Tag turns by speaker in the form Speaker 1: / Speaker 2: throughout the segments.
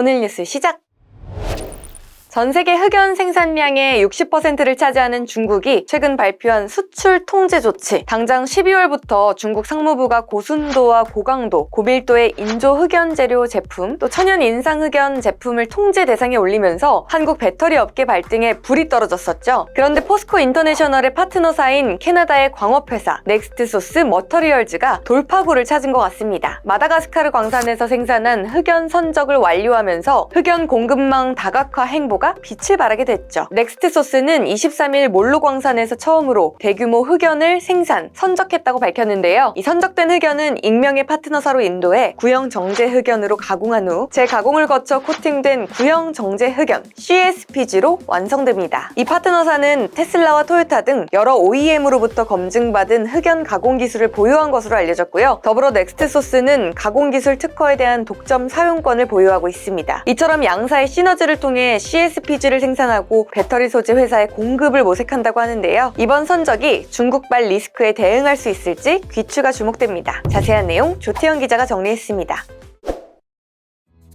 Speaker 1: 오늘 뉴스 시작! 전 세계 흑연 생산량의 60%를 차지하는 중국이 최근 발표한 수출 통제 조치. 당장 12월부터 중국 상무부가 고순도와 고강도, 고밀도의 인조 흑연 재료 제품, 또 천연 인상 흑연 제품을 통제 대상에 올리면서 한국 배터리 업계 발등에 불이 떨어졌었죠. 그런데 포스코 인터내셔널의 파트너사인 캐나다의 광업회사 넥스트소스 머터리얼즈가 돌파구를 찾은 것 같습니다. 마다가스카르 광산에서 생산한 흑연 선적을 완료하면서 흑연 공급망 다각화 행보가 빛을 발하게 됐죠. 넥스트소스는 23일 몰로 광산에서 처음으로 대규모 흑연을 생산, 선적했다고 밝혔는데요. 이 선적된 흑연은 익명의 파트너사로 인도해 구형 정제 흑연으로 가공한 후 재가공을 거쳐 코팅된 구형 정제 흑연 CSPG로 완성됩니다. 이 파트너사는 테슬라와 토요타 등 여러 OEM으로부터 검증받은 흑연 가공 기술을 보유한 것으로 알려졌고요. 더불어 넥스트소스는 가공 기술 특허에 대한 독점 사용권을 보유하고 있습니다. 이처럼 양사의 시너지를 통해 CSPG를 생산하고 배터리 소재 회사에 공급을 모색한다고 하는데요. 이번 선적이 중국발 리스크에 대응할 수 있을지 귀추가 주목됩니다. 자세한 내용 조태현 기자가 정리했습니다.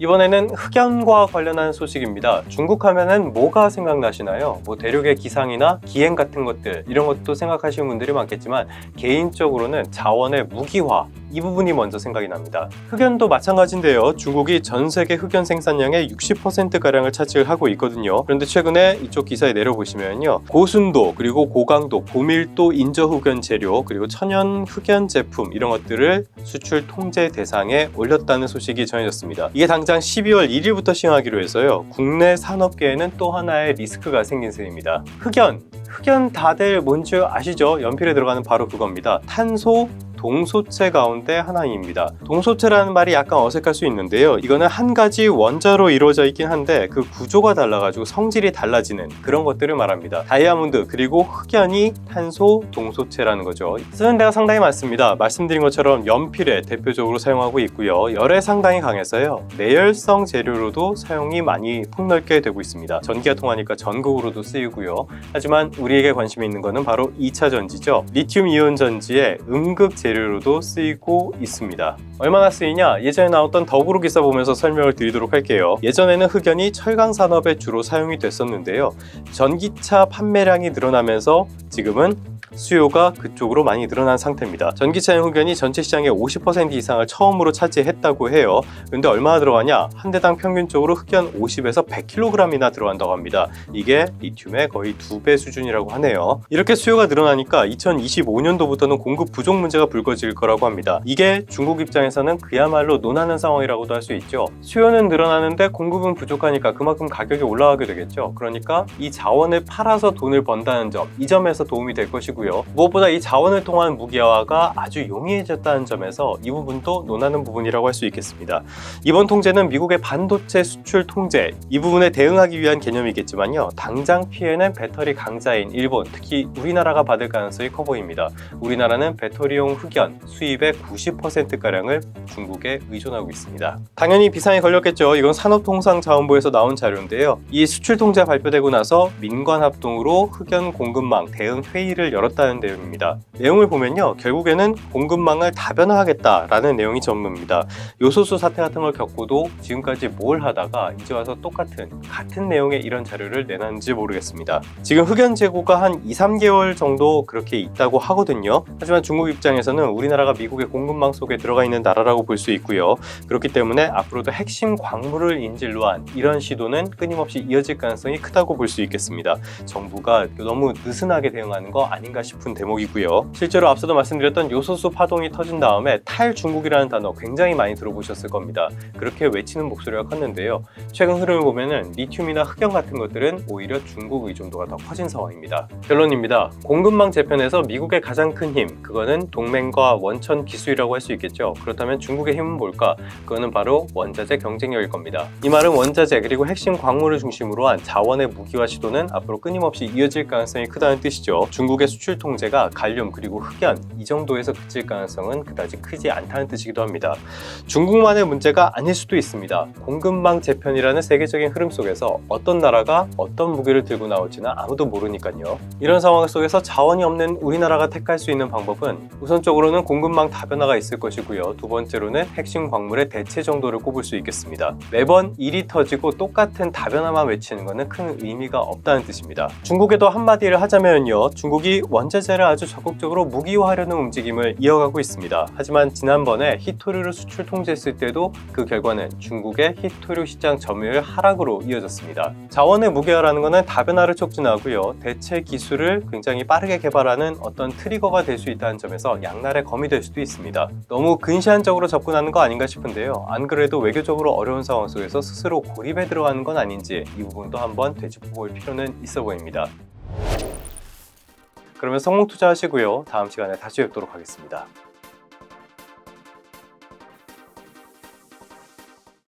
Speaker 2: 이번에는 흑연과 관련한 소식입니다. 중국 하면은 뭐가 생각나시나요? 대륙의 기상이나 기행 같은 것들, 이런 것도 생각하시는 분들이 많겠지만 개인적으로는 자원의 무기화, 이 부분이 먼저 생각이 납니다. 흑연도 마찬가지인데요. 중국이 전 세계 흑연 생산량의 60%가량을 차지하고 있거든요. 그런데 최근에 이쪽 기사에 내려보시면요, 고순도, 그리고 고강도, 고밀도 인조 흑연 재료, 그리고 천연 흑연 제품, 이런 것들을 수출 통제 대상에 올렸다는 소식이 전해졌습니다. 이게 당장 12월 1일부터 시행하기로 해서요, 국내 산업계에는 또 하나의 리스크가 생긴 셈입니다. 흑연 다들 뭔지 아시죠? 연필에 들어가는 바로 그겁니다. 탄소 동소체 가운데 하나입니다. 동소체라는 말이 약간 어색할 수 있는데요, 이거는 한 가지 원자로 이루어져 있긴 한데 그 구조가 달라가지고 성질이 달라지는 그런 것들을 말합니다. 다이아몬드 그리고 흑연이 탄소 동소체라는 거죠. 쓰는 데가 상당히 많습니다. 말씀드린 것처럼 연필에 대표적으로 사용하고 있고요, 열에 상당히 강해서요, 내열성 재료로도 사용이 많이 폭넓게 되고 있습니다. 전기가 통하니까 전극으로도 쓰이고요. 하지만 우리에게 관심이 있는 것은 바로 2차 전지죠. 리튬 이온 전지의 음극 재료로도 쓰이고 있습니다. 얼마나 쓰이냐? 예전에 나왔던 더구로 기사 보면서 설명을 드리도록 할게요. 예전에는 흑연이 철강 산업에 주로 사용이 됐었는데요, 전기차 판매량이 늘어나면서 지금은 수요가 그쪽으로 많이 늘어난 상태입니다. 전기차용 흑연이 전체 시장의 50% 이상을 처음으로 차지했다고 해요. 근데 얼마나 들어가냐? 한 대당 평균적으로 흑연 50에서 100kg이나 들어간다고 합니다. 이게 리튬의 거의 2배 수준이라고 하네요. 이렇게 수요가 늘어나니까 2025년도부터는 공급 부족 문제가 불거질 거라고 합니다. 이게 중국 입장에서는 그야말로 논하는 상황이라고도 할 수 있죠. 수요는 늘어나는데 공급은 부족하니까 그만큼 가격이 올라가게 되겠죠. 그러니까 이 자원을 팔아서 돈을 번다는 점, 이 점에서 도움이 될 것이고요. 무엇보다 이 자원을 통한 무기화가 아주 용이해졌다는 점에서 이 부분도 논하는 부분이라고 할 수 있겠습니다. 이번 통제는 미국의 반도체 수출 통제, 이 부분에 대응하기 위한 개념이겠지만요, 당장 피해는 배터리 강자인 일본, 특히 우리나라가 받을 가능성이 커 보입니다. 우리나라는 배터리용 흑연 수입의 90%가량을 중국에 의존하고 있습니다. 당연히 비상이 걸렸겠죠. 이건 산업통상자원부에서 나온 자료인데요, 이 수출 통제가 발표되고 나서 민관 합동으로 흑연 공급망 대응 회의를 열었다는 내용입니다. 내용을 보면요, 결국에는 공급망을 다변화하겠다라는 내용이 전부입니다. 요소수 사태 같은 걸 겪고도 지금까지 뭘 하다가 이제 와서 같은 내용의 이런 자료를 내놨는지 모르겠습니다. 지금 흑연 재고가 한 2-3개월 정도 그렇게 있다고 하거든요. 하지만 중국 입장에서는 우리나라가 미국의 공급망 속에 들어가 있는 나라라고 볼 수 있고요. 그렇기 때문에 앞으로도 핵심 광물을 인질로 한 이런 시도는 끊임없이 이어질 가능성이 크다고 볼 수 있겠습니다. 정부가 너무 느슨하게 대응하는 거 아닌가 싶은 대목이고요. 실제로 앞서도 말씀드렸던 요소수 파동이 터진 다음에 탈중국이라는 단어 굉장히 많이 들어보셨을 겁니다. 그렇게 외치는 목소리가 컸는데요, 최근 흐름을 보면은 리튬이나 흑연 같은 것들은 오히려 중국 의존도가 더 커진 상황입니다. 결론입니다. 공급망 재편에서 미국의 가장 큰 힘, 그거는 동맹과 원천 기술이라고 할 수 있겠죠. 그렇다면 중국의 힘은 뭘까? 그거는 바로 원자재 경쟁력일 겁니다. 이 말은 원자재 그리고 핵심 광물을 중심으로 한 자원의 무기화 시도는 앞으로 끊임없이 이어질 가능성이 크다는 뜻이죠. 중국의 수출 수출 통제가 갈륨 그리고 흑연 이 정도에서 그칠 가능성은 그다지 크지 않다는 뜻이기도 합니다. 중국만의 문제가 아닐 수도 있습니다. 공급망 재편이라는 세계적인 흐름 속에서 어떤 나라가 어떤 무기를 들고 나올지는 아무도 모르니까요. 이런 상황 속에서 자원이 없는 우리나라가 택할 수 있는 방법은 우선적으로는 공급망 다변화가 있을 것이고요. 두 번째로는 핵심 광물의 대체 정도를 꼽을 수 있겠습니다. 매번 일이 터지고 똑같은 다변화만 외치는 것은 큰 의미가 없다는 뜻입니다. 중국에도 한마디를 하자면요. 중국이 원자재를 아주 적극적으로 무기화하려는 움직임을 이어가고 있습니다. 하지만 지난번에 히토류를 수출 통제했을 때도 그 결과는 중국의 히토류 시장 점유율 하락으로 이어졌습니다. 자원의 무기화라는 것은 다변화를 촉진하고요. 대체 기술을 굉장히 빠르게 개발하는 어떤 트리거가 될 수 있다는 점에서 양날의 검이 될 수도 있습니다. 너무 근시안적으로 접근하는 거 아닌가 싶은데요. 안 그래도 외교적으로 어려운 상황 속에서 스스로 고립에 들어가는 건 아닌지 이 부분도 한번 되짚어볼 필요는 있어 보입니다. 그러면 성공 투자하시고요. 다음 시간에 다시 뵙도록 하겠습니다.